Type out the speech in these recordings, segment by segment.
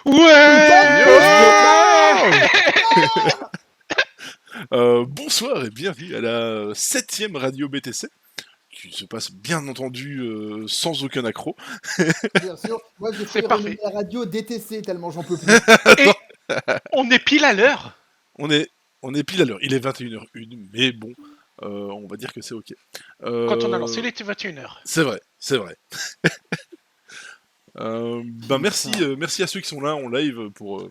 Ouais. Bonsoir et bienvenue à la 7ème radio BTC, qui se passe bien entendu sans aucun accroc. Bien sûr, moi j'ai C'est failli renommer parfait. la radio DTC tellement j'en peux plus. Et on est pile à l'heure. On est, on est pile à l'heure, il est 21h01, mais bon, on va dire que c'est ok. Quand on a lancé, il était 21h. C'est vrai, c'est vrai. Merci, Putain. merci à ceux qui sont là en live pour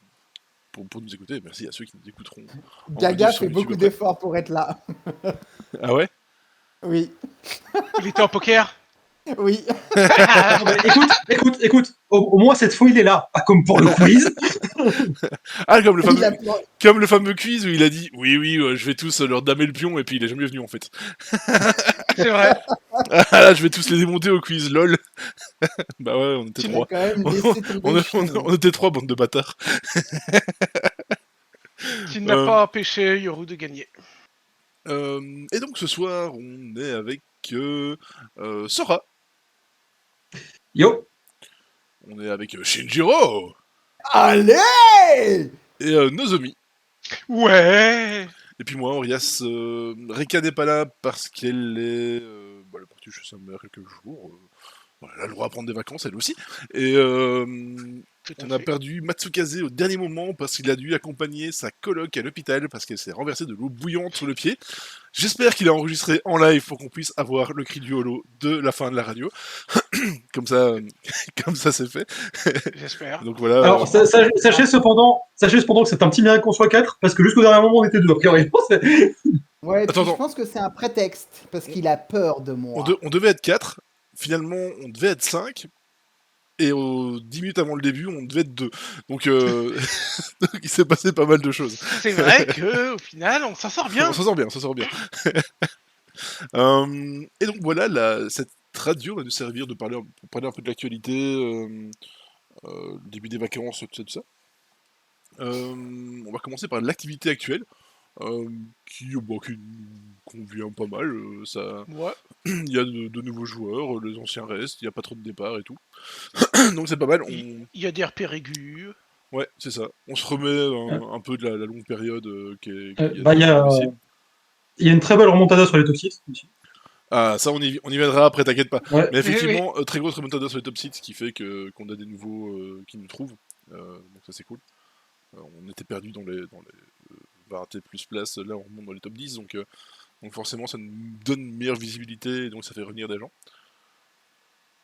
nous écouter, merci à ceux qui nous écouteront en Gaga rediff sur fait YouTube beaucoup après. d'efforts pour être là. Ah ouais. Oui, Il était en poker. oui. Ah, Non, mais écoute, au moins cette fois il est là, pas comme pour le quiz. Ah, comme le Il a fameux, comme le fameux quiz où il a dit oui, oui, je vais tous leur damer le pion, et puis il est jamais venu en fait. c'est vrai. Ah là, je vais tous les démonter au quiz, lol. Bah ouais, on était Tu Il a trois. quand même laissé tomber On, le chien. on était trois, bande de bâtards. Qui n'a pas empêché Yoru de gagner. Et donc ce soir, on est avec Sora. Yo, On est avec Shinjiro. Allez! Et Nozomi. Ouais. Et puis moi, Orias. Rika n'est pas là parce qu'elle est... elle est partie chez sa mère quelques jours. Voilà, elle a le droit à prendre des vacances, elle aussi. Et Tout à on a fait. perdu Matsukaze au dernier moment parce qu'il a dû accompagner sa coloc à l'hôpital parce qu'elle s'est renversée de l'eau bouillante sur le pied. J'espère qu'il a enregistré en live pour qu'on puisse avoir le cri du holo de la fin de la radio. comme ça, comme ça c'est fait. J'espère. Donc voilà. alors sachez cependant que c'est un petit miracle qu'on soit 4, parce que jusqu'au dernier moment on était 2 a priori. Ouais, Attends, puis je attends. pense que c'est un prétexte, parce qu'il a peur de moi. On devait être 4. Finalement, on devait être 5. Et 10 minutes avant le début, on devait être 2. Donc, donc il s'est passé pas mal de choses. C'est vrai que au final, on s'en sort bien. On s'en sort bien, on s'en sort bien. Et donc voilà, cette radio va nous servir pour parler un peu de l'actualité, le début des vacances, tout ça, tout ça. On va commencer par l'activité actuelle, qui nous convient pas mal. Ouais. Il y a de nouveaux joueurs, les anciens restent, il n'y a pas trop de départs et tout. Donc c'est pas mal. Il y a des RP régus. Ouais, c'est ça. On se remet un peu de la longue période qui a Bah, été initiée. il y a une très belle remontada sur les top 6. Ah, ça, on y viendra après, t'inquiète pas. Ouais. Mais Oui, effectivement, très grosse remontada sur les top 6, ce qui fait qu'on a des nouveaux qui nous trouvent. Donc ça, c'est cool. On était perdu dans les 20 plus places, là on remonte dans les top 10, donc forcément ça nous donne une meilleure visibilité, et donc ça fait revenir des gens.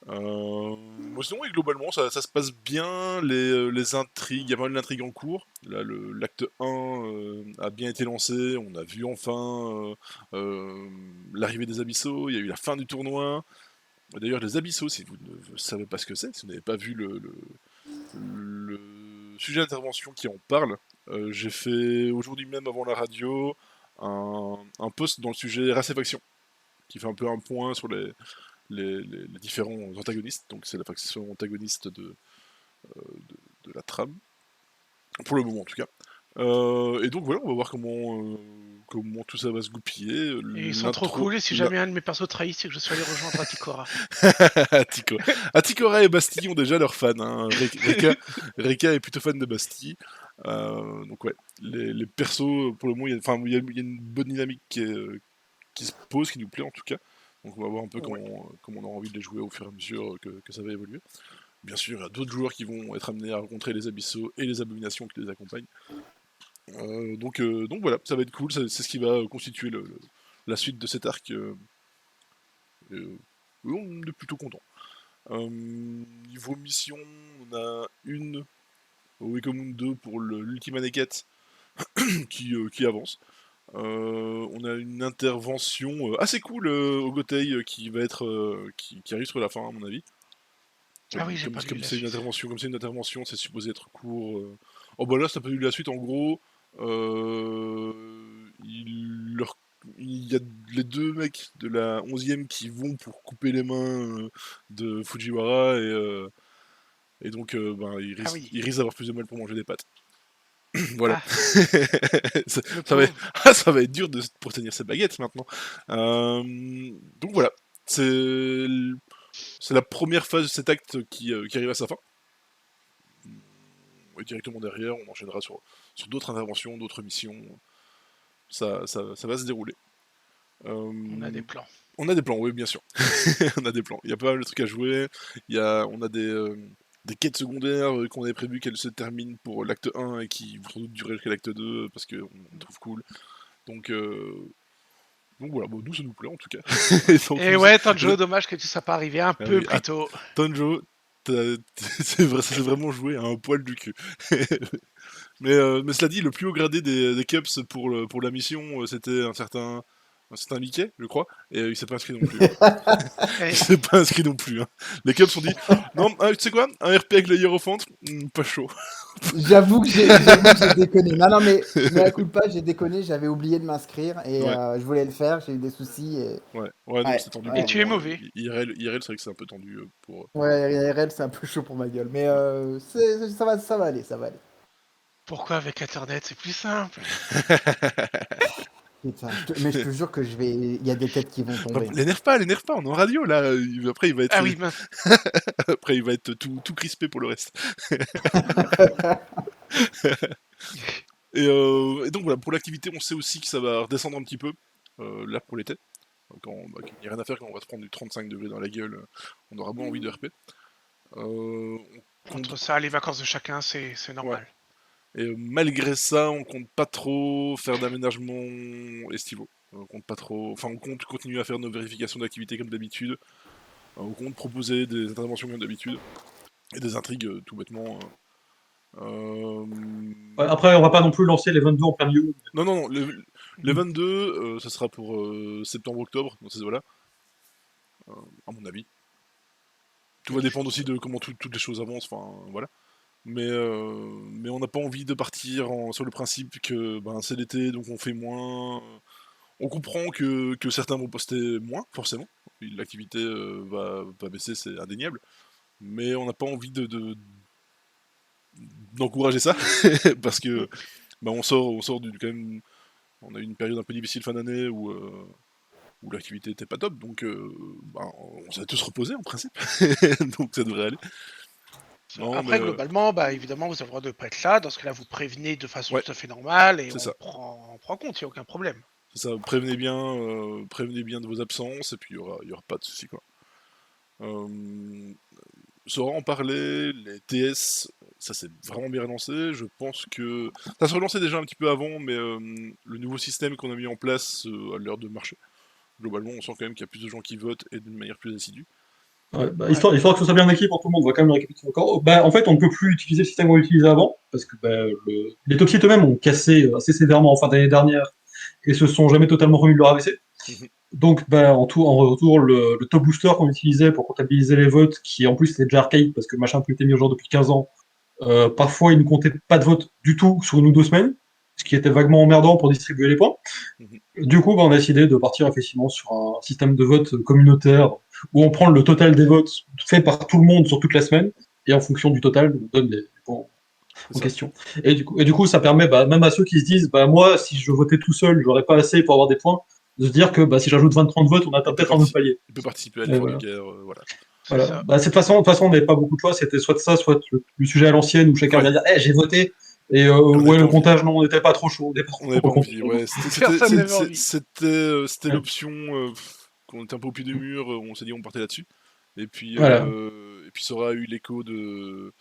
Moi sinon, oui, globalement, ça se passe bien, les intrigues, il y a pas mal d'intrigues en cours. Là, l'acte 1 a bien été lancé, on a vu enfin l'arrivée des Abyssaux, il y a eu la fin du tournoi. D'ailleurs, les Abyssaux, si vous ne savez pas ce que c'est, si vous n'avez pas vu le sujet d'intervention qui en parle, j'ai fait aujourd'hui même avant la radio un post dans le sujet Racéfaction, qui fait un peu un point sur les différents antagonistes. Donc c'est la faction antagoniste de la trame, pour le moment en tout cas. Et donc voilà, on va voir comment tout ça va se goupiller. Et ils sont trop cool, et si jamais un de mes persos trahit, c'est que je suis allé rejoindre Atikora. Atikora et Bastille ont déjà leurs fans. Hein. Reka est plutôt fan de Bastille. Donc ouais, les persos, pour le moment, il y a une bonne dynamique qui se pose, qui nous plaît en tout cas. Donc on va voir un peu comment on aura envie de les jouer au fur et à mesure que ça va évoluer. Bien sûr, il y a d'autres joueurs qui vont être amenés à rencontrer les Abyssaux et les Abominations qui les accompagnent. Donc voilà, ça va être cool, c'est ce qui va constituer la suite de cet arc. On est plutôt content. Niveau mission, on a une au Wikomun 2 pour l'Ultima Neket qui avance. On a une intervention assez cool au Gotei qui va être qui arrive sur la fin à mon avis. Ah oui, j'ai pas lu la c'est une suite. intervention, comme c'est une intervention, c'est supposé être court. Oh bah là, ça peut être la suite en gros. Il y a les deux mecs de la 11e qui vont pour couper les mains de Fujiwara et donc ils risquent d'avoir plus de mal pour manger des pâtes. Voilà. Ah, Ça va être dur pour tenir ses baguettes maintenant. Donc voilà. C'est la première phase de cet acte qui arrive à sa fin. et directement derrière, on enchaînera sur d'autres interventions, d'autres missions. Ça va se dérouler. On a des plans. On a des plans, oui, bien sûr. On a des plans. Il y a pas mal de trucs à jouer. On a des quêtes secondaires qu'on avait prévu qu'elles se terminent pour l'acte 1 et qui vont sans doute durer jusqu'à l'acte 2 parce qu'on trouve cool. Donc voilà, bon, nous ça nous plaît en tout cas. Et ouais, Tanjo, dommage que tu sois pas arrivé un peu oui, plus tôt. Tanjo, c'est vraiment joué à un poil du cul. mais cela dit, le plus haut gradé des Cups pour la mission, c'était un certain Mickey, je crois, et il s'est pas inscrit non plus. Il s'est pas inscrit non plus. Hein. Les Cups ont dit non, tu sais quoi, un RP avec le Hierophant, pas chaud. J'avoue que j'ai déconné. Non, mais à coup pas, j'ai déconné, j'avais oublié de m'inscrire et je voulais le faire, j'ai eu des soucis. Ouais, non, c'est tendu. Et tu es mauvais. IRL, c'est vrai que c'est un peu tendu pour. Ouais, IRL, c'est un peu chaud pour ma gueule, mais ça va aller, ça va aller. Pourquoi avec Internet, c'est plus simple. Putain, mais je te jure que il y a des têtes qui vont tomber. L'énerve pas, on est en radio là. Après, il va être. Ah oui, mince. Après, il va être tout crispé pour le reste. Et donc voilà, pour l'activité, on sait aussi que ça va redescendre un petit peu, là pour l'été. Quand il n'y a rien à faire, quand on va se prendre du 35 degrés dans la gueule, on aura moins envie de RP. Entre ça, les vacances de chacun, c'est normal. Ouais. Et malgré ça, on compte pas trop faire d'aménagements estivaux. On compte pas trop. Enfin, on compte continuer à faire nos vérifications d'activité comme d'habitude. On compte proposer des interventions comme d'habitude. Et des intrigues tout bêtement. Après, on va pas non plus lancer les 22 en plein milieu. Non, les 22, ça sera pour septembre-octobre, dans ces eaux-là. À mon avis. Tout va dépendre aussi de comment toutes les choses avancent, enfin voilà. Mais on n'a pas envie de partir sur le principe que c'est l'été, donc on fait moins. On comprend que certains vont poster moins, forcément. L'activité va baisser, c'est indéniable. Mais on n'a pas envie d'encourager ça, parce que on sort quand même. On a eu une période un peu difficile fin d'année où l'activité était pas top, donc on s'est tous reposés en principe, donc ça devrait aller. Non, après, globalement, évidemment, vous avez le droit de ne pas être là. Dans ce cas-là, vous prévenez de façon tout à fait normale et on prend compte, il n'y a aucun problème. C'est ça, prévenez bien de vos absences et puis il y aura pas de soucis quoi. Sora en parlait, les TS, ça s'est vraiment bien relancé. Je pense que ça se relançait déjà un petit peu avant, mais le nouveau système qu'on a mis en place a l'air de marcher. Globalement, on sent quand même qu'il y a plus de gens qui votent et d'une manière plus assidue. Ouais, histoire que ce soit bien écrit pour tout le monde, on va quand même le récapituler encore. En fait, on ne peut plus utiliser le système qu'on utilisait avant, parce que les top sites eux-mêmes ont cassé assez sévèrement en fin d'année dernière et se sont jamais totalement remis de leur AVC. Donc, en retour, le top booster qu'on utilisait pour comptabiliser les votes, qui en plus était déjà archaïque parce que le machin a plus été mis au jour depuis 15 ans, parfois il ne comptait pas de vote du tout sur une ou 2 semaines, ce qui était vaguement emmerdant pour distribuer les points. Du coup, on a décidé de partir effectivement sur un système de vote communautaire où on prend le total des votes faits par tout le monde sur toute la semaine et en fonction du total, on donne les points en question. Et du coup, ça permet même à ceux qui se disent moi, si je votais tout seul, j'aurais pas assez pour avoir des points, de se dire que si j'ajoute 20-30 votes, on atteint peut-être un autre palier. Il peut participer à l'effort de guerre, voilà. Voilà. De toute façon, on n'avait pas beaucoup de choix, c'était soit ça, soit le sujet à l'ancienne où chacun vient dire j'ai voté. Et le comptage, non, on n'était pas trop chaud. On n'avait pas envie, ouais. C'était l'option qu'on était un peu au pied du mur, on s'est dit on partait là-dessus. Et puis, Sora a eu l'écho de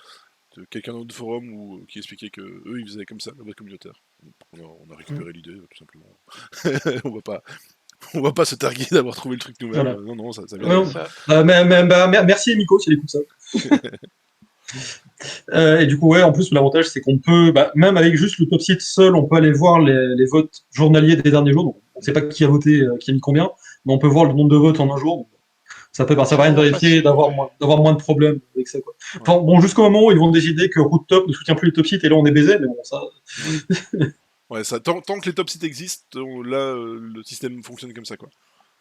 quelqu'un d'autre forum qui expliquait que eux ils faisaient comme ça, la vote communautaire. On a récupéré l'idée, tout simplement. on va pas se targuer d'avoir trouvé le truc nous-mêmes. Voilà. Non, ça vient. Merci Miko, s'il écoute ça. Et du coup, en plus, l'avantage, c'est qu'on peut, même avec juste le top site seul, on peut aller voir les votes journaliers des derniers jours. Donc, on ne sait pas qui a voté, qui a mis combien, mais on peut voir le nombre de votes en un jour. Donc, ça permet de vérifier, d'avoir moins de problèmes avec ça. Quoi. Enfin, jusqu'au moment où ils vont décider que Roottop ne soutient plus les top sites, et là, on est baisé, mais bon, ça. Ouais, tant que les top sites existent, là, le système fonctionne comme ça, quoi.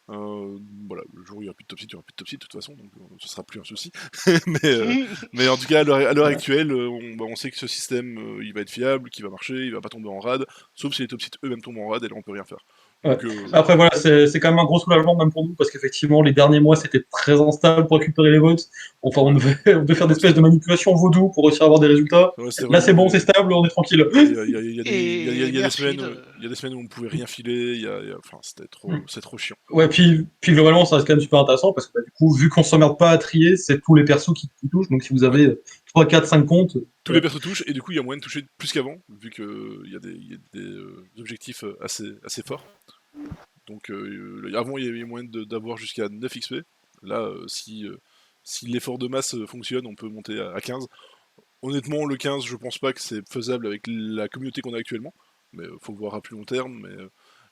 Voilà, le jour où il n'y aura plus de top site, il n'y aura plus de top site de toute façon, donc ce sera plus un souci. mais en tout cas, à l'heure actuelle, on sait que ce système, il va être fiable, qu'il va marcher, il va pas tomber en rade, sauf si les top sites eux-mêmes tombent en rade, et là on peut rien faire. Ouais. Donc, Après, voilà, c'est quand même un gros soulagement, même pour nous, parce qu'effectivement, les derniers mois, c'était très instable pour récupérer les votes. Enfin, on devait faire des espèces de manipulations vaudou pour réussir à avoir des résultats. c'était Là, c'est vraiment bon, c'est stable, on est tranquille. Et il y a des merci semaines, de... il y a des semaines où on pouvait rien filer. Enfin, c'est trop chiant. Ouais, puis globalement, ça reste quand même super intéressant, parce que bah, du coup, vu qu'on s'emmerde pas à trier, c'est tous les persos qui touchent. Donc, si vous Ouais. avez 3, 4, 5 comptes. Tous les persos touchent, et du coup, il y a moyen de toucher plus qu'avant, vu qu'il y a des objectifs assez forts. Donc, avant, il y avait moyen d'avoir jusqu'à 9 XP. Là, si l'effort de masse fonctionne, on peut monter à 15. Honnêtement, le 15, je pense pas que c'est faisable avec la communauté qu'on a actuellement. Mais faut le voir à plus long terme.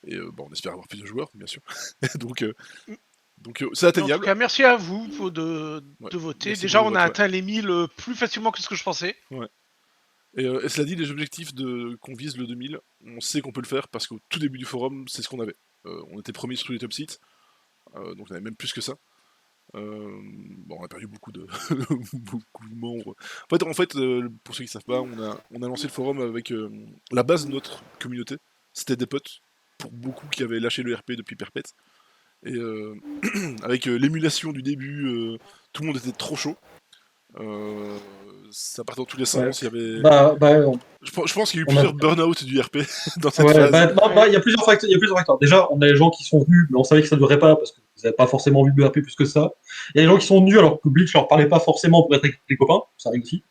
On espère avoir plus de joueurs, bien sûr. donc, c'est Mais en tout atteignable. cas, merci à vous de voter. Merci Déjà, pour les on a votes, atteint les 1000 plus facilement que ce que je pensais. ouais. Et cela dit, les objectifs qu'on vise le 2000, on sait qu'on peut le faire parce qu'au tout début du forum, c'est ce qu'on avait. On était premiers sur les top sites, donc on avait même plus que ça. On a perdu beaucoup de beaucoup de membres. En fait, pour ceux qui ne savent pas, on a lancé le forum avec la base de notre communauté. C'était des potes, pour beaucoup qui avaient lâché le RP depuis perpète. Et avec l'émulation du début, tout le monde était trop chaud. Ça partait dans tous les sens. Ouais. Il y avait... Bah, Je pense qu'il y a eu on a... plusieurs burn-out du RP dans cette Ouais, phase. il y a plusieurs facteurs. Il y a plusieurs facteurs. Déjà, on a les gens qui sont venus, mais on savait que ça ne durerait pas parce qu'ils n'avaient pas forcément vu le RP plus que ça. Il y a les gens qui sont venus alors que Bleach leur parlait pas forcément pour être avec les copains, ça arrive aussi.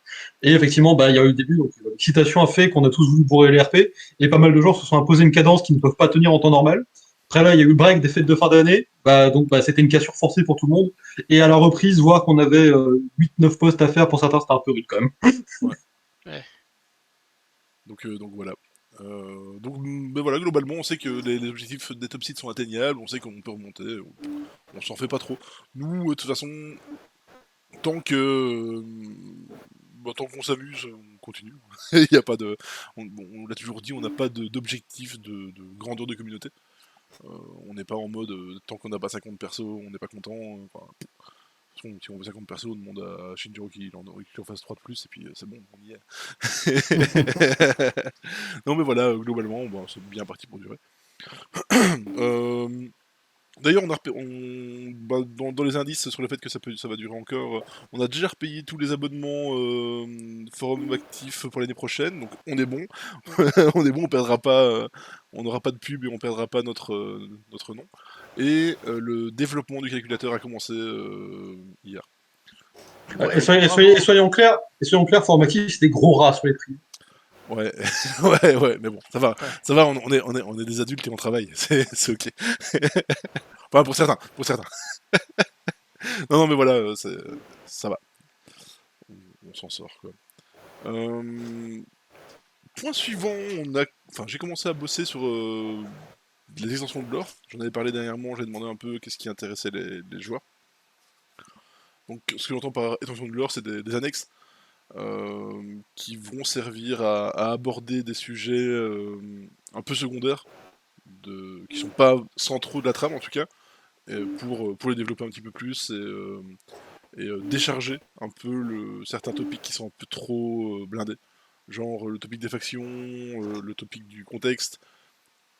Et effectivement, bah, il y a eu le début, donc l'excitation a fait qu'on a tous voulu bourrer les RP, et pas mal de gens se sont imposés une cadence qu'ils ne peuvent pas tenir en temps normal. Après là, il y a eu le break des fêtes de fin d'année, c'était une cassure forcée pour tout le monde. Et à la reprise, voir qu'on avait 8-9 postes à faire pour certains, c'était un peu rude quand même. Ouais. Donc voilà. Ben voilà, globalement, on sait que les objectifs des top sites sont atteignables, on sait qu'on peut remonter, on s'en fait pas trop. Nous, de toute façon, tant que tant qu'on s'amuse, on continue. Il y a pas de, on l'a toujours dit, on n'a pas d'objectif de grandeur de communauté. On n'est pas en mode tant qu'on n'a pas 50 persos, on n'est pas content. Enfin, si on veut 50 persos, on demande à Shinjiro qu'il en fasse 3 de plus, et puis c'est bon, on y est. Non mais voilà, globalement, c'est bien parti pour durer. D'ailleurs, dans les indices sur le fait que ça va durer encore, on a déjà repayé tous les abonnements forum actifs pour l'année prochaine, donc on est bon. On est bon, on perdra pas, on n'aura pas de pub et on perdra pas notre nom. Et le développement du calculateur a commencé hier. Et soyons clairs, forum actif, c'est des gros rats sur les prix. Ouais, ouais, mais bon, ça va, on est des adultes et on travaille, c'est ok. Enfin, pour certains. Non, mais voilà, ça va. On s'en sort, quoi. Point suivant, j'ai commencé à bosser sur les extensions de lore. J'en avais parlé dernièrement, j'ai demandé un peu qu'est-ce qui intéressait les joueurs. Donc, ce que j'entends par extension de lore, c'est des annexes qui vont servir à aborder des sujets un peu secondaires, qui sont pas centraux de la trame en tout cas, pour les développer un petit peu plus et décharger un peu certains topics qui sont un peu trop blindés. Genre le topic des factions, le topic du contexte,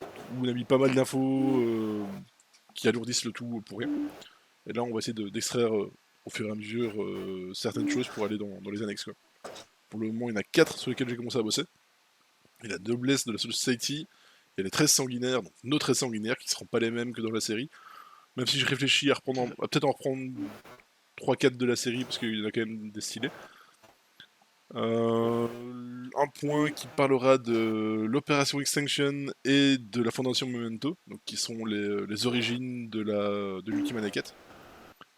où on a mis pas mal d'infos qui alourdissent le tout pour rien. Et là on va essayer d'extraire au fur et à mesure certaines choses pour aller dans les annexes, quoi. Pour le moment, il y en a 4 sur lesquels j'ai commencé à bosser. Il y a la Noblesse de la Soul Society, il y a les 13 sanguinaires, donc nos 13 sanguinaires qui ne seront pas les mêmes que dans la série. Même si je réfléchis à peut-être en reprendre 3-4 de la série, parce qu'il y en a quand même des stylés. Un point qui parlera de l'opération Extinction et de la Fondation Memento, donc qui sont les origines de l'Ultima Quête.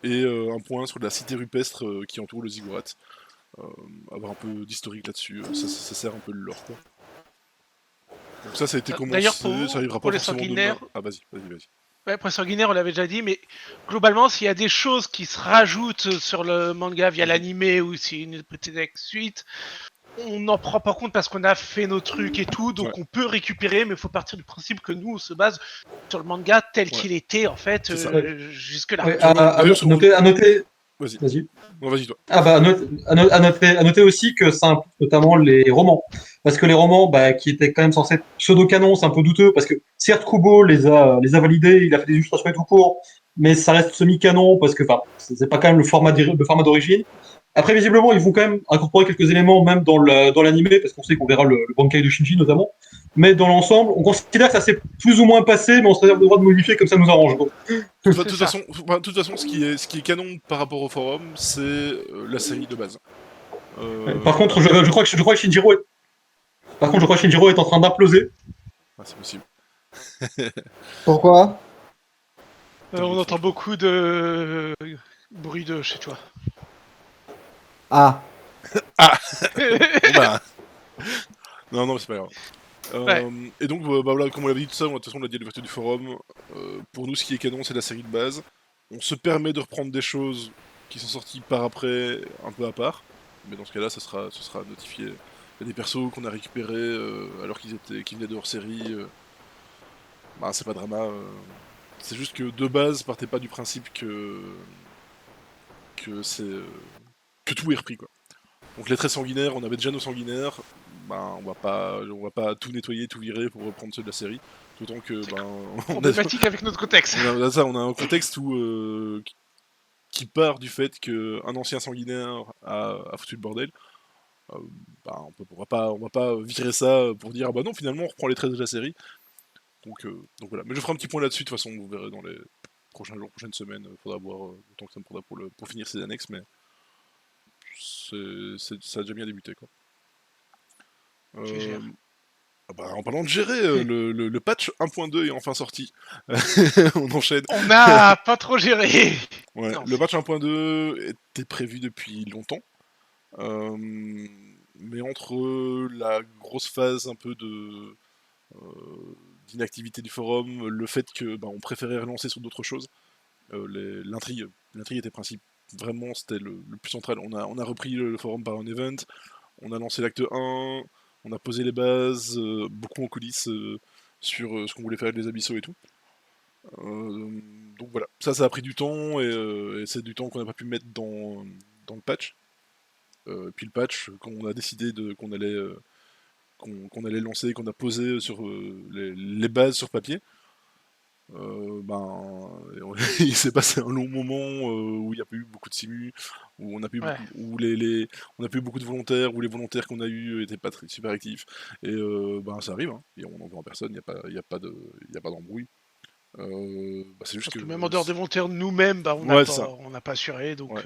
Et un point sur la cité rupestre qui entoure le Ziggurat. Avoir un peu d'historique là-dessus, ça sert un peu de lore, quoi. Donc ça a été commencé, D'ailleurs, ça arrivera pas forcément demain. Ah vas-y. Ouais, pour les sanguinaires, on l'avait déjà dit, mais globalement, s'il y a des choses qui se rajoutent sur le manga via l'animé ou si une petite suite, on n'en prend pas compte parce qu'on a fait nos trucs et tout, donc on peut récupérer, mais il faut partir du principe que nous, on se base sur le manga tel qu'il était, en fait, jusque-là. Ouais, à noter... Vas-y. Non, vas-y, toi. À noter aussi que ça implique notamment les romans. parce que les romans, qui étaient quand même censés être pseudo-canon, c'est un peu douteux, parce que certes, Kubo les a validés, il a fait des illustrations et tout pour, mais ça reste semi-canon, parce que, enfin, c'est pas quand même le format d'origine. Après, visiblement, ils vont quand même incorporer quelques éléments, même dans l'animé, parce qu'on sait qu'on verra le Bankai de Shinji, notamment. Mais dans l'ensemble, on considère que ça s'est plus ou moins passé, mais on se réserve le droit de modifier comme ça nous arrange. Donc, De C'est toute ça. façon, de toute façon, ce qui est canon par rapport au forum, c'est la série de base. par Voilà. contre, je crois que Shinjiro est en train d'imploser. Ah, c'est possible. Pourquoi? On entend beaucoup de bruit de chez toi. Ah, Bon bah. Non, non, mais c'est pas grave. Ouais. Et donc, voilà, comme on l'avait dit, tout ça, de toute façon, on l'a dit à l'ouverture du forum. Pour nous, ce qui est canon, c'est la série de base. On se permet de reprendre des choses qui sont sorties par après, un peu à part. Mais dans ce cas-là, ce sera notifié. Il y a des persos qu'on a récupérés alors qu'ils venaient de hors série. Bah, c'est pas drama. C'est juste que de base, partez pas du principe que c'est que tout est repris, quoi. Donc les traits sanguinaires, on avait déjà nos sanguinaires, ben on va pas tout nettoyer, tout virer pour reprendre ceux de la série. D'autant que C'est ben problématique avec notre contexte. on a un contexte où qui part du fait qu'un ancien sanguinaire a foutu le bordel. Euh, ben, on va pas virer ça pour dire ah bah non finalement on reprend les traits de la série. Donc voilà. Mais je ferai un petit point là-dessus de toute façon, vous verrez dans les prochains jours, prochaines semaines. Faudra voir le temps que ça me prendra pour finir ces annexes, mais ça a déjà bien débuté quoi. Tu Euh, gères. Ah bah, en parlant de gérer, le patch 1.2 est enfin sorti. On enchaîne. On n'a pas trop géré. Ouais, Non, le patch 1.2 était prévu depuis longtemps. Euh, mais entre la grosse phase un peu d'inactivité du forum, le fait que bah, on préférait relancer sur d'autres choses, l'intrigue était principe. Vraiment, c'était le plus central. On a repris le forum par un event, on a lancé l'acte 1, on a posé les bases, beaucoup en coulisses sur ce qu'on voulait faire avec les abyssaux et tout. Donc voilà, ça a pris du temps et c'est du temps qu'on n'a pas pu mettre dans le patch. Puis le patch, quand on a décidé qu'on allait lancer, qu'on a posé sur les bases sur papier, ben, il s'est passé un long moment où il n'y a pas eu beaucoup de simu, où on a pas eu ouais. beaucoup, on a pas eu beaucoup de volontaires, où les volontaires qu'on a eu étaient pas super actifs. Et ben ça arrive, hein, et on n'en veut en personne, il y a pas d'embrouille. Bah, c'est juste Parce que que même en dehors des volontaires, nous-mêmes, bah, ouais c'est ça. on n'a pas assuré, Ouais. donc.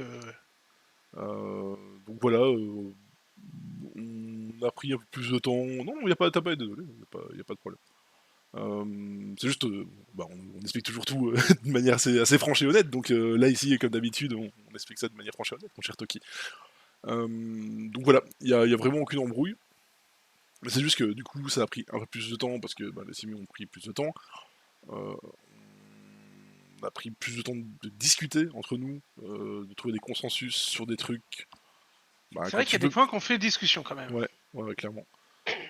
Donc voilà, on a pris un peu plus de temps. Non, il y a pas, t'as pas, désolé, il y a pas de problème. C'est juste, bah, on explique toujours tout de manière assez franche et honnête. Donc là, ici, comme d'habitude, on explique ça de manière franche et honnête, mon cher Toki. Donc voilà, il y a vraiment aucune embrouille. Mais c'est juste que du coup, ça a pris un peu plus de temps parce que bah, les simus ont pris plus de temps. On a pris plus de temps de discuter entre nous, de trouver des consensus sur des trucs. Bah, C'est quand vrai qu'il y tu a des peux. points qu'on fait discussion quand même. Ouais, clairement.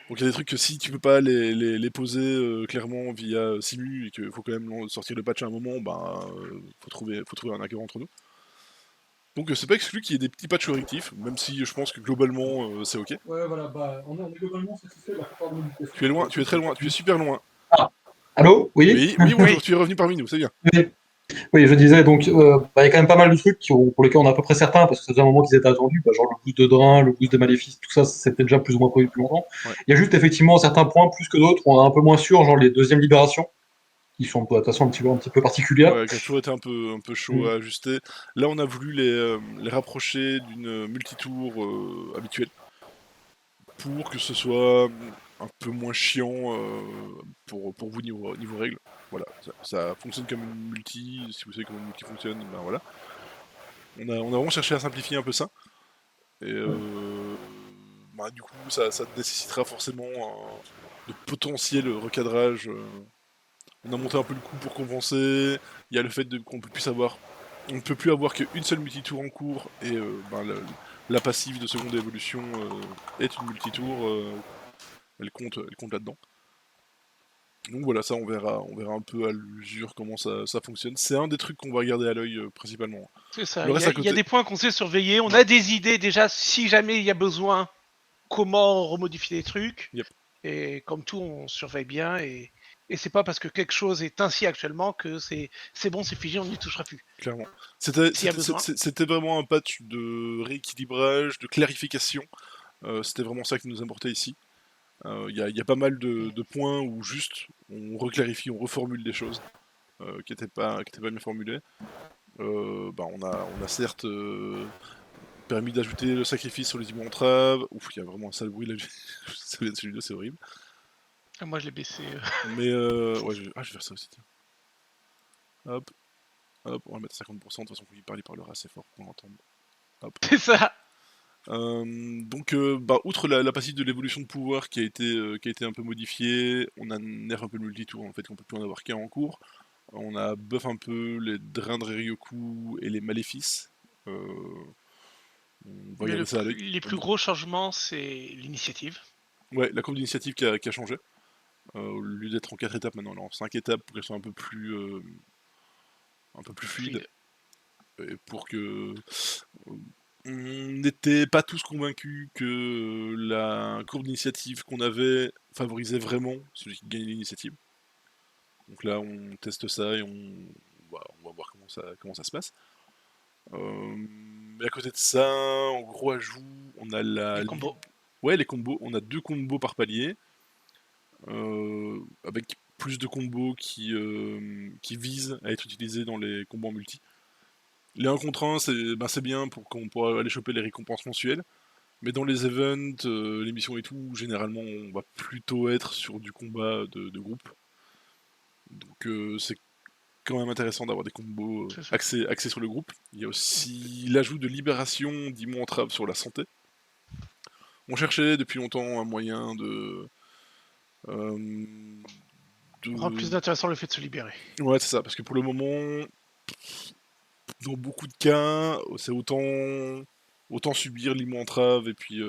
Donc il y a des trucs que si tu peux pas les poser clairement via Simu et qu'il faut quand même sortir le patch à un moment, bah faut trouver un accord entre nous. Donc c'est pas exclu qu'il y ait des petits patchs correctifs, même si je pense que globalement c'est ok. Ouais, voilà, on est globalement satisfait de la plupart de modifications. Tu es loin, tu es très loin, tu es super loin. Ah, allô? Oui? Oui, oui, bonjour, Oui. tu es revenu parmi nous, c'est bien. Oui. Oui, je disais, donc, il y a quand même pas mal de trucs pour lesquels on est à peu près certain, parce que ça faisait un moment qu'ils étaient attendus, genre le boost de Drain, le boost de Maléfice, tout ça, c'était déjà plus ou moins prévu depuis longtemps. Ouais. Il y a juste effectivement certains points, plus que d'autres, où on est un peu moins sûr, genre les deuxièmes libérations, qui sont de toute façon un petit peu particulières. Ouais, qui a toujours été un peu chaud à ajuster. Là, on a voulu les rapprocher d'une multitour habituelle pour que ce soit un peu moins chiant pour vous niveau règles. Voilà, ça fonctionne comme une multi, si vous savez comment une multi fonctionne, ben voilà. On a vraiment cherché à simplifier un peu ça. Et bah, du coup, ça nécessitera forcément de potentiel recadrage. On a monté un peu le coup pour compenser. Il y a le fait qu'on peut plus avoir. On ne peut plus avoir qu'une seule multitour en cours et ben, la passive de seconde évolution est une multitour. Elle compte là-dedans. Donc voilà, ça on verra un peu à l'usure comment ça fonctionne. C'est un des trucs qu'on va garder à l'œil principalement. C'est ça. Le reste à Il y a côté. des points qu'on sait surveiller. On a des idées déjà si jamais il y a besoin comment remodifier les trucs. Yep. Et comme tout, on surveille bien. Et c'est pas parce que quelque chose est ainsi actuellement que c'est bon, c'est figé, on n'y touchera plus. Clairement. S'il y a besoin. C'était vraiment un patch de rééquilibrage, de clarification. C'était vraiment ça qui nous importait ici. Il y a pas mal de points où juste on reclarifie, on reformule des choses qui n'étaient pas bien formulées. On a certes permis d'ajouter le sacrifice sur les immenses entraves. Ouf, il y a vraiment un sale bruit là. Ça vient de celui-là, c'est horrible. Moi, je l'ai baissé. Mais ouais, je vais faire ça aussi. Tiens. Hop, on va le mettre à 50%. De toute façon, il parlera assez fort pour qu'on l'entende. Hop. C'est ça. Outre la passive de l'évolution de pouvoir qui a été un peu modifiée, on a nerf un peu le multitour en fait, qu'on peut plus en avoir qu'un en cours. On a buff un peu les drains de Ryoku et les maléfices. On va regarder ça à l'œil. Les plus gros changements, c'est l'initiative. Ouais, la courbe d'initiative qui a changé. Au lieu d'être en 4 étapes, maintenant elle est en 5 étapes pour qu'elle soit un peu plus fluide. Et pour que on n'était pas tous convaincus que la courbe d'initiative qu'on avait favorisait vraiment celui qui gagnait l'initiative. Donc là, on teste ça et on va voir comment ça se passe. Mais à côté de ça, en gros ajout, on a Les combos. Ouais, les combos. On a 2 combos par palier. Avec plus de combos qui visent à être utilisés dans les combos en multi. Les 1 contre 1, c'est bien pour qu'on pourra aller choper les récompenses mensuelles. Mais dans les events, les missions et tout, généralement, on va plutôt être sur du combat de groupe. Donc c'est quand même intéressant d'avoir des combos axés sur le groupe. Il y a aussi l'ajout de libération d'immo entrave sur la santé. On cherchait depuis longtemps un moyen de rendre plus intéressant le fait de se libérer. Ouais, c'est ça, parce que pour le moment, dans beaucoup de cas, c'est autant subir l'immo entrave et puis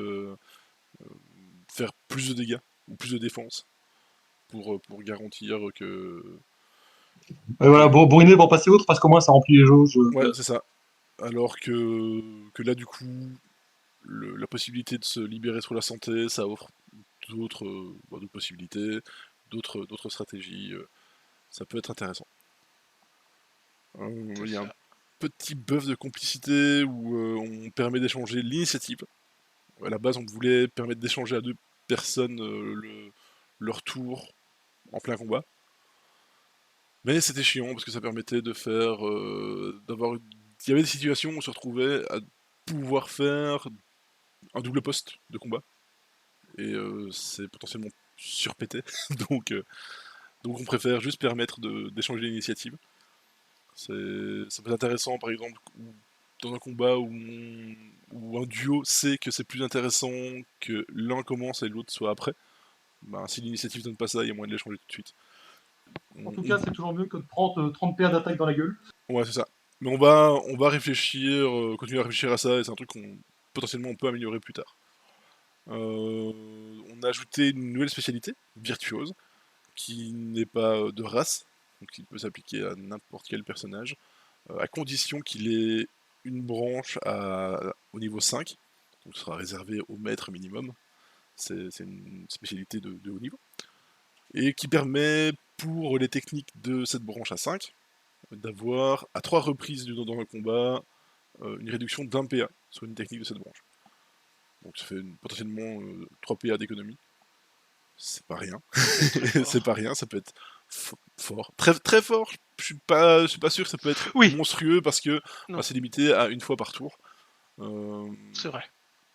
faire plus de dégâts ou plus de défense pour garantir que. Voilà, bourriner pour passer autre, parce qu'au moins ça remplit les jauges. Ouais, c'est ça. Alors que là, du coup, la possibilité de se libérer sur la santé, ça offre d'autres possibilités, d'autres stratégies. Ça peut être intéressant. Il y a un petit buff de complicité où on permet d'échanger l'initiative. À la base, on voulait permettre d'échanger à 2 personnes leur tour en plein combat. Mais c'était chiant parce que ça permettait de faire. Il y avait des situations où on se retrouvait à pouvoir faire un double poste de combat. Et c'est potentiellement surpété. donc on préfère juste permettre d'échanger l'initiative. Ça peut être intéressant, par exemple, dans un combat où un duo sait que c'est plus intéressant que l'un commence et l'autre soit après. Ben, si l'initiative donne pas ça, il y a moyen de l'échanger tout de suite. En tout cas, c'est toujours mieux que de prendre 30 PA d'attaque dans la gueule. Ouais, c'est ça. Mais on va réfléchir, continuer à réfléchir à ça, et c'est un truc qu'on potentiellement on peut améliorer plus tard. On a ajouté une nouvelle spécialité, virtuose, qui n'est pas de race, donc il peut s'appliquer à n'importe quel personnage, à condition qu'il ait une branche au niveau 5, donc ce sera réservé au maître minimum. C'est une spécialité de haut niveau. Et qui permet, pour les techniques de cette branche à 5, d'avoir à 3 reprises dans un combat une réduction d'1 PA sur une technique de cette branche. Donc ça fait potentiellement 3 PA d'économie. C'est pas rien. C'est pas rien, ça peut être fort. Très, très fort, je suis pas sûr que ça peut être monstrueux parce que c'est limité à 1 fois par tour. C'est vrai.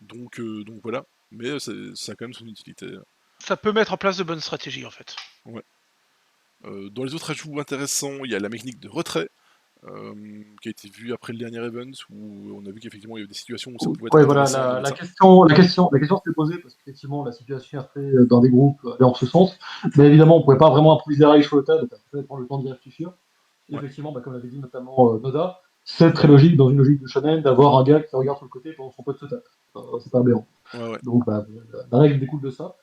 Donc voilà. Mais ça a quand même son utilité. Ça peut mettre en place de bonnes stratégies en fait. Ouais. Dans les autres ajouts intéressants, il y a la mécanique de retrait. Qui a été vue après le dernier event où on a vu qu'effectivement il y avait des situations où ça pouvait être intéressant. La question s'était posée parce qu'effectivement la situation après dans des groupes allait en ce sens, mais évidemment on pouvait pas vraiment improviser la règle sur le tas, donc il fallait prendre le temps d'y réfléchir. Et effectivement, comme l'avait dit notamment Noda, c'est très logique dans une logique de shonen d'avoir un gars qui regarde sur le côté pendant son pote se tape. C'est pas aberrant. Donc la règle découle de ça.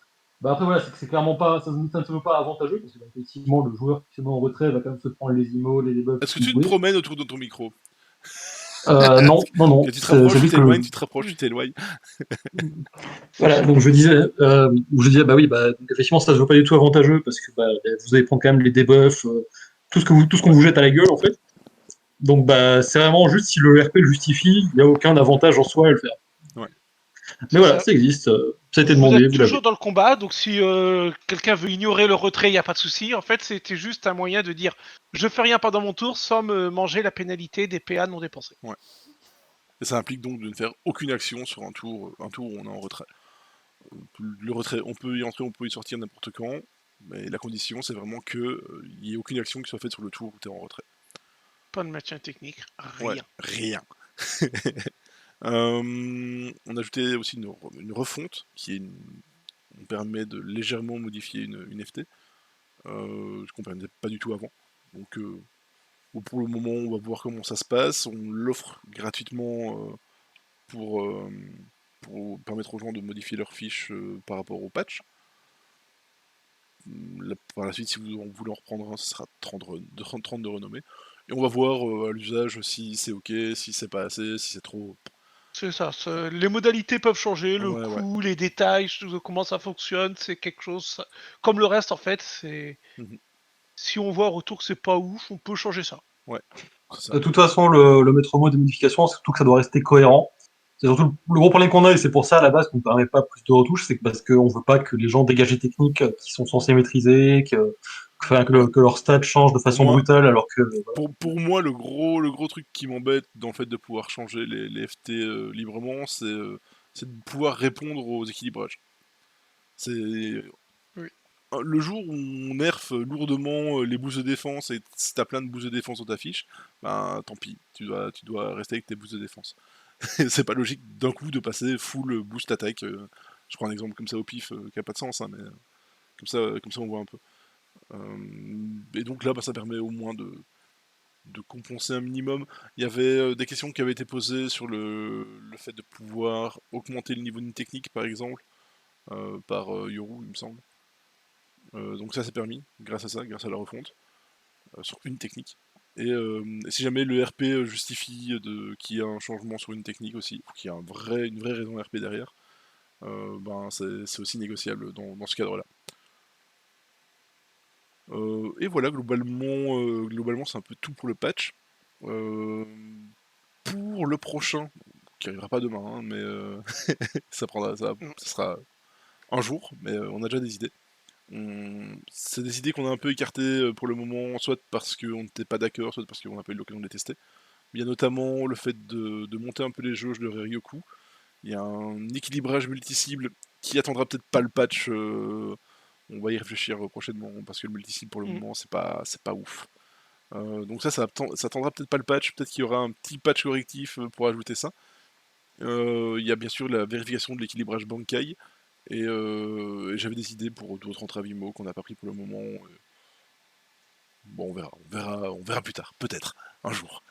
Après voilà, c'est clairement pas, ça ne se veut pas avantageux parce que effectivement le joueur qui se met en retrait va quand même se prendre les immos, les debuffs. Est-ce que tu te promènes autour de ton micro? Non. Que tu te rapproches, C'est tu juste que t'éloignes, tu te rapproches, tu t'éloignes. voilà, donc je disais, bah oui, bah effectivement, ça se voit pas du tout avantageux parce que bah, vous allez prendre quand même les debuffs, tout ce qu'on vous jette à la gueule en fait. Donc bah c'est vraiment juste si le RP le justifie, il n'y a aucun avantage en soi à le faire. Ouais. Mais C'est voilà, ça. ça existe, ça a été Vous demandé, êtes vous toujours l'avez. dans le combat, donc si quelqu'un veut ignorer le retrait, il n'y a pas de souci. En fait, c'était juste un moyen de dire je fais rien pendant mon tour sans me manger la pénalité des PA non dépensés. Ouais. Et ça implique donc de ne faire aucune action sur un tour où on est en retrait. Le retrait, on peut y entrer, on peut y sortir n'importe quand, mais la condition c'est vraiment que il n'y ait aucune action qui soit faite sur le tour où tu es en retrait. Pas de maintien technique, Ouais, rien. rien. On a ajouté aussi une refonte on permet de légèrement modifier une FT, ce qu'on ne permettait pas du tout avant. Donc pour le moment, on va voir comment ça se passe. On l'offre gratuitement pour permettre aux gens de modifier leurs fiches par rapport au patch. Par la suite, si vous voulez en reprendre un, ce sera 30 de renommée. Et on va voir à l'usage si c'est ok, si c'est pas assez, si c'est trop. C'est ça, les modalités peuvent changer, le Ouais. coût, les détails, comment ça fonctionne, c'est quelque chose. Comme le reste, en fait, c'est. Mhm. Si on voit en retour que c'est pas ouf, on peut changer ça. Ouais, c'est ça. De toute façon, le maître mot des modifications, c'est surtout que ça doit rester cohérent. C'est surtout le gros problème qu'on a, et c'est pour ça à la base qu'on ne permet pas plus de retouches, c'est parce qu'on veut pas que les gens dégagent des techniques qui sont censés maîtriser, Ouais. que leur stats changent de Pour façon moi, brutale, alors que pour moi, le gros truc qui m'embête dans le fait de pouvoir changer les FT librement, c'est de pouvoir répondre aux équilibrages. C'est Oui. le jour où on nerf lourdement les boosts de défense et si t'as plein de boosts de défense dans ta fiche, ben tant pis, tu dois rester avec tes boosts de défense. C'est pas logique d'un coup de passer full boost attaque. Je prends un exemple comme ça au pif qui a pas de sens, hein, mais comme ça on voit un peu. Et donc là, bah, ça permet au moins de compenser un minimum. Il y avait des questions qui avaient été posées sur le fait de pouvoir augmenter le niveau d'une technique, par exemple, par Yoru, il me semble. Donc ça c'est permis, grâce à ça, grâce à la refonte, sur une technique. Et si jamais le RP justifie qu'il y a un changement sur une technique aussi, ou qu'il y a une vraie raison RP derrière, ben c'est aussi négociable dans ce cadre-là. Et voilà, globalement c'est un peu tout pour le patch. Pour le prochain, qui arrivera pas demain, hein, mais ça Mm. sera un jour, mais on a déjà des idées. C'est des idées qu'on a un peu écartées pour le moment, soit parce qu'on n'était pas d'accord, soit parce qu'on n'a pas eu l'occasion de les tester. Il y a notamment le fait de monter un peu les jauges de Ryoku. Il y a un équilibrage multi-cible qui attendra peut-être pas le patch. On va y réfléchir prochainement parce que le multi-cible pour le Mm. moment c'est pas ouf. Donc ça attendra peut-être pas le patch. Peut-être qu'il y aura un petit patch correctif pour ajouter ça. Il y a bien sûr la vérification de l'équilibrage Bankai. Et j'avais des idées pour d'autres entravimo qu'on n'a pas pris pour le moment. Bon, on verra plus tard, peut-être, un jour.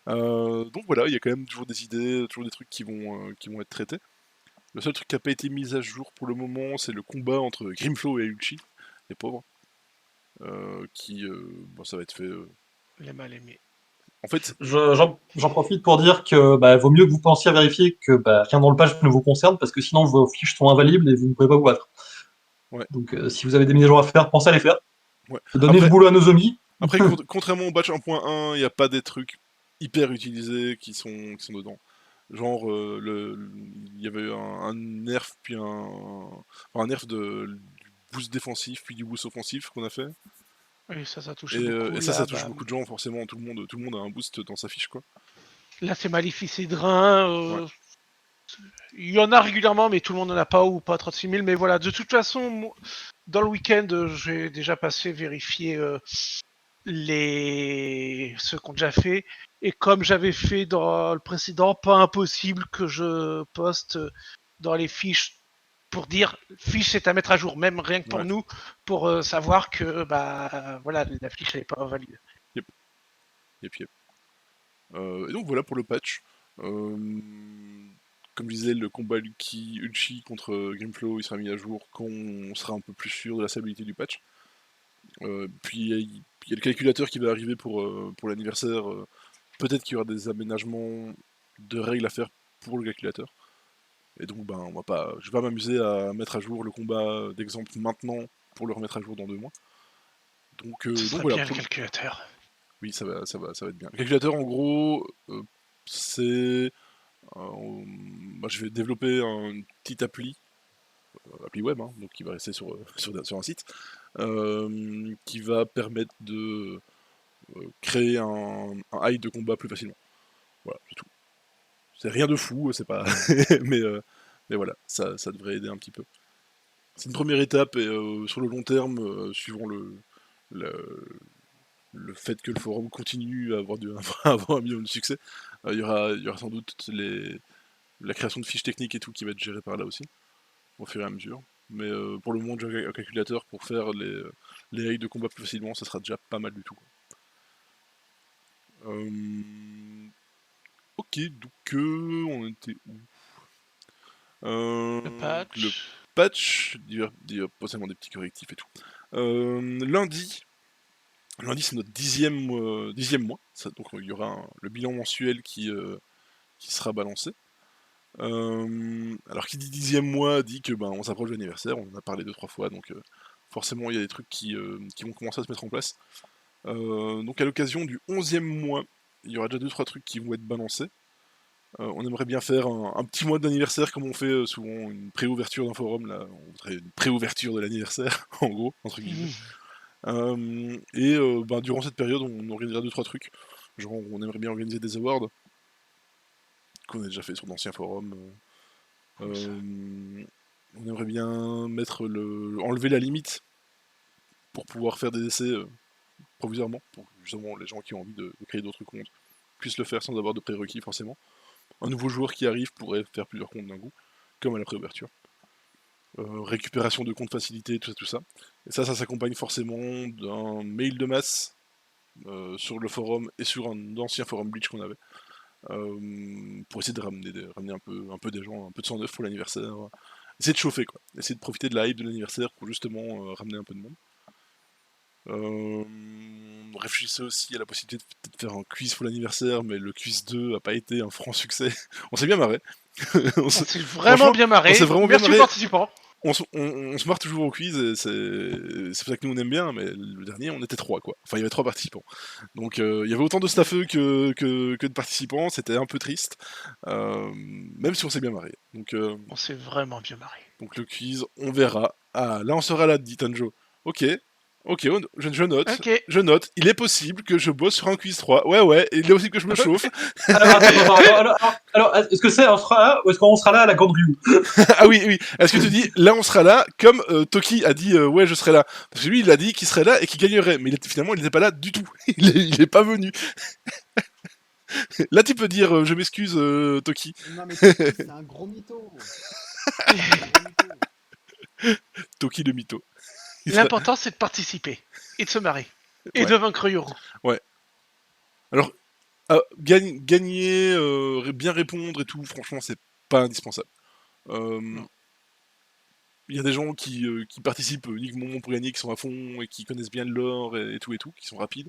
Donc voilà, il y a quand même toujours des idées, toujours des trucs qui vont être traités. Le seul truc qui n'a pas été mis à jour pour le moment, c'est le combat entre Grimflow et Uchi, les pauvres. Bon, ça va être fait. Les mal aimés. En fait, j'en profite pour dire que bah, vaut mieux que vous pensiez à vérifier que bah, rien dans le patch ne vous concerne, parce que sinon vos fiches sont invalides et vous ne pouvez pas vous battre. ouais, Donc si vous avez des mises à jour à faire, pensez à les faire. ouais. Donnez du Après, boulot à Nozomi. contrairement au batch 1.1, il n'y a pas des trucs hyper utilisés qui sont dedans. Genre, il y avait un nerf, puis un nerf du boost défensif, puis du boost offensif qu'on a fait. Oui, ça touche Et beaucoup. ça Là, touche bah, beaucoup de gens, forcément. Tout le monde a un boost dans sa fiche, quoi. là c'est Maléfice Drain. Ouais. Il y en a régulièrement, mais tout le monde n'en a pas ou pas 36 000. Mais voilà, de toute façon, dans le week-end, j'ai déjà passé vérifier ceux qu'on a déjà fait. Et comme j'avais fait dans le précédent, pas impossible que je poste dans les fiches pour dire fiche c'est à mettre à jour, même rien que pour Ouais. nous, pour savoir que bah voilà la fiche n'est pas valide. Yep. Yep. Et donc voilà pour le patch. Comme je disais, le combat Uchi contre Grimflow, il sera mis à jour quand on sera un peu plus sûr de la stabilité du patch. Puis il y a le calculateur qui va arriver pour l'anniversaire peut-être qu'il y aura des aménagements de règles à faire pour le calculateur. Et donc, ben, je vais pas m'amuser à mettre à jour le combat d'exemple maintenant pour le remettre à jour dans 2 mois. Ce Donc serait voilà. bien le calculateur. Oui, ça va être bien. Le calculateur, en gros, c'est... je vais développer une petite appli web, hein, donc qui va rester sur un site, qui va permettre de créer un hide de combat plus facilement. Voilà, c'est tout. C'est rien de fou, c'est pas... mais voilà, ça devrait aider un petit peu. C'est une première étape, et sur le long terme, suivant le fait que le forum continue à avoir, avoir un million de succès, il y aura sans doute la création de fiches techniques et tout qui va être gérée par là aussi, au fur et à mesure. Mais pour le moment, j'ai un calculateur pour faire les règles de combat plus facilement, ça sera déjà pas mal du tout. Ok, donc on était où? Le patch. Le patch, potentiellement des petits correctifs et tout. Lundi, c'est notre 10e mois, donc il y aura le bilan mensuel qui sera balancé. Alors qui dit 10e mois dit que on s'approche de l'anniversaire, on en a parlé 2-3 fois, donc forcément il y a des trucs qui vont commencer à se mettre en place. Donc à l'occasion du 11e mois, il y aura déjà 2-3 trucs qui vont être balancés. On aimerait bien faire un petit mois d'anniversaire comme on fait souvent une pré-ouverture d'un forum, là on voudrait une pré-ouverture de l'anniversaire, en gros, entre guillemets. Durant cette période, on organisera 2-3 trucs. Genre, on aimerait bien organiser des awards qu'on a déjà fait sur d'anciens forums. On aimerait bien enlever la limite pour pouvoir faire des essais provisoirement, pour justement les gens qui ont envie de créer d'autres comptes puissent le faire sans avoir de prérequis forcément. Un nouveau joueur qui arrive pourrait faire plusieurs comptes d'un coup, comme à la préouverture. Récupération de comptes facilité, tout ça. Et ça s'accompagne forcément d'un mail de masse sur le forum et sur un ancien forum Bleach qu'on avait, pour essayer de ramener un peu des gens, un peu de 109 pour l'anniversaire. Essayer de chauffer, quoi. Essayer de profiter de la hype de l'anniversaire pour justement ramener un peu de monde. On réfléchissait aussi à la possibilité de peut-être faire un quiz pour l'anniversaire, mais le quiz 2 a pas été un franc succès. On s'est bien marré. On s'est vraiment bien marré. On s'est vraiment Merci bien marré. aux participants. On se marre toujours au quiz, et c'est pour ça que nous on aime bien, mais le dernier on était 3 quoi. Enfin il y avait 3 participants. Donc il y avait autant de staffeux que de participants, c'était un peu triste. Même si on s'est bien marré. Donc, on s'est vraiment bien marré. Donc le quiz, on verra. Ah, là on sera là, dit Tanjo. Ok, je note. Okay. Je note. Il est possible que je bosse sur un quiz 3. Ouais, il est possible que je me chauffe. Alors, est-ce que c'est on sera là ou est-ce qu'on sera là à la grande rue? Ah oui. Est-ce que tu dis, là on sera là, comme Toki a dit, ouais je serai là. Parce que lui il a dit qu'il serait là et qu'il gagnerait, mais finalement il n'était pas là du tout. il est pas venu. Là tu peux dire, je m'excuse Toki. Non mais c'est un gros mytho. Toki le mytho. L'important c'est de participer et de se marrer. Et de vaincre Yoru. Ouais. Alors, gagner, bien répondre et tout, franchement c'est pas indispensable. Il y a des gens qui participent uniquement pour gagner, qui sont à fond et qui connaissent bien le lore et tout, qui sont rapides.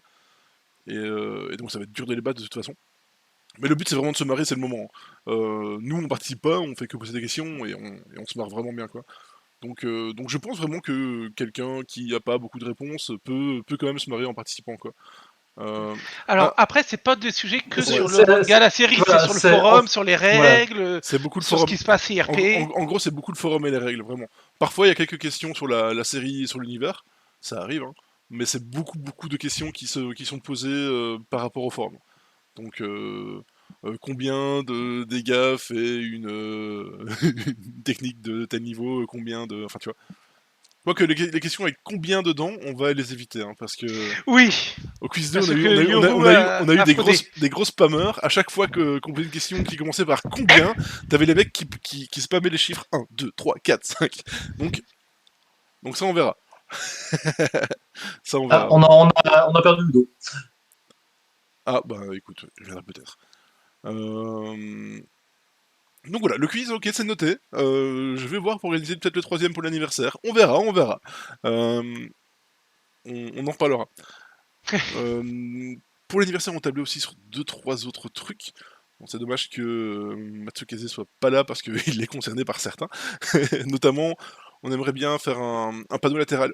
Et donc ça va être dur de les battre de toute façon. Mais le but c'est vraiment de se marrer, c'est le moment. Nous on participe pas, on fait que poser des questions et on se marre vraiment bien quoi. Donc je pense vraiment que quelqu'un qui a pas beaucoup de réponses peut quand même se marrer en participant quoi. Alors après c'est pas des sujets que sur le manga, la série, c'est sur le forum, sur les règles, c'est beaucoup de sur forum. ce qui se passe IRP. En gros c'est beaucoup le forum et les règles vraiment. Parfois il y a quelques questions sur la série et sur l'univers, ça arrive, hein, mais c'est beaucoup de questions qui sont posées par rapport au forum. Donc combien de dégâts fait une technique de tel niveau, combien de... Enfin tu vois. Quoique les questions avec combien dedans, on va les éviter, hein, parce que... Oui. Au quiz 2, on a eu des gros spammers. À chaque fois qu'on posait une question qui commençait par combien, t'avais les mecs qui spammaient les chiffres 1, 2, 3, 4, 5. Donc ça, on verra. Ça, on verra. On a perdu le dos. Ah, bah écoute, je viendrai peut-être. Donc voilà, le quiz, ok, c'est noté. Je vais voir pour réaliser peut-être le 3ème pour l'anniversaire. On verra. On en reparlera. Pour l'anniversaire, on tablait aussi sur 2-3 autres trucs. Bon, c'est dommage que Matsukaze soit pas là parce qu'il est concerné par certains. Notamment, on aimerait bien faire un panneau latéral.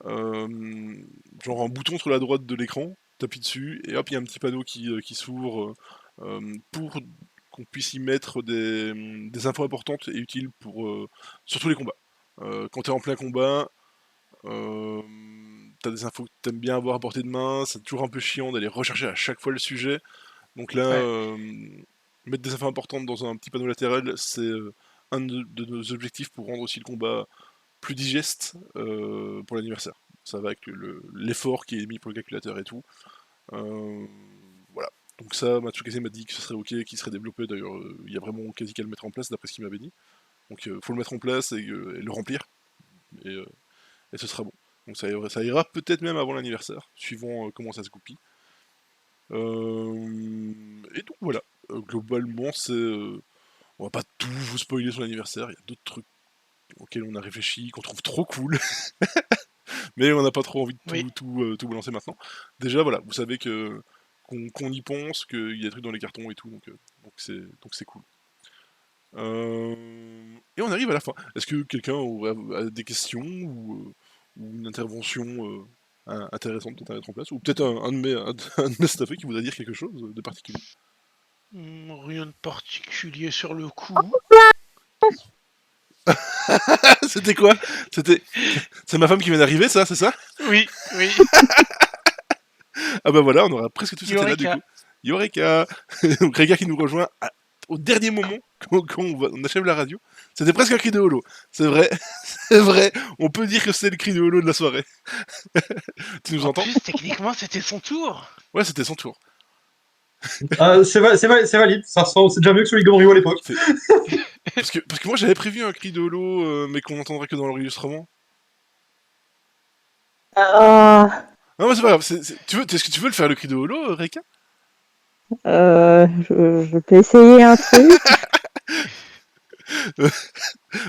Genre un bouton sur la droite de l'écran, t'appuies dessus, et hop, il y a un petit panneau qui s'ouvre pour qu'on puisse y mettre des infos importantes et utiles pour surtout les combats. Quand t'es en plein combat, t'as des infos que t'aimes bien avoir à portée de main, c'est toujours un peu chiant d'aller rechercher à chaque fois le sujet. Donc là, mettre des infos importantes dans un petit panneau latéral, c'est un de nos objectifs pour rendre aussi le combat plus digeste pour l'anniversaire. Ça va avec l'effort qui est mis pour le calculateur et tout. Voilà. Donc ça, Matsukaze m'a dit que ce serait ok, qu'il serait développé. D'ailleurs, il y a vraiment quasi qu'à le mettre en place d'après ce qu'il m'avait dit. Donc faut le mettre en place et le remplir. Et ce sera bon. Donc ça ira peut-être même avant l'anniversaire, suivant comment ça se goupille. Et donc voilà. Globalement, on va pas tout vous spoiler sur l'anniversaire. Il y a d'autres trucs auxquels on a réfléchi, qu'on trouve trop cool. Mais on n'a pas trop envie de tout balancer maintenant. Déjà, voilà, vous savez qu'on y pense, qu'il y a des trucs dans les cartons et tout, donc c'est cool. Et on arrive à la fin. Est-ce que quelqu'un aurait des questions ou une intervention intéressante peut-être à mettre en place? Ou peut-être un de mes staffés qui voudrait dire quelque chose de particulier? Rien de particulier sur le coup. C'était quoi? C'est ma femme qui vient d'arriver, ça, c'est ça? Oui. Ah bah voilà, on aura presque tous été là du coup. Yoreka. Rega qui nous rejoint au dernier moment quand on achève la radio. C'était presque un cri de holo. C'est vrai, c'est vrai. On peut dire que c'est le cri de holo de la soirée. Tu nous entends? En plus, techniquement, c'était son tour. Ouais, c'était son tour. C'est valide, c'est déjà mieux que celui de Gomrio à l'époque. Parce que moi j'avais prévu un cri de holo, mais qu'on n'entendrait que dans l'enregistrement. Non, mais c'est pas grave. Est-ce que tu veux le faire le cri de holo, Reka? Je peux essayer un truc.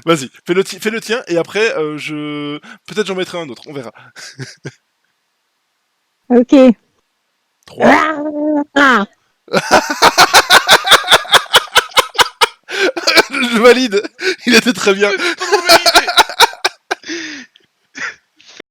Vas-y, fais le tien, et après, peut-être j'en mettrai un autre, on verra. Ok. 3. Je valide. Il était très bien.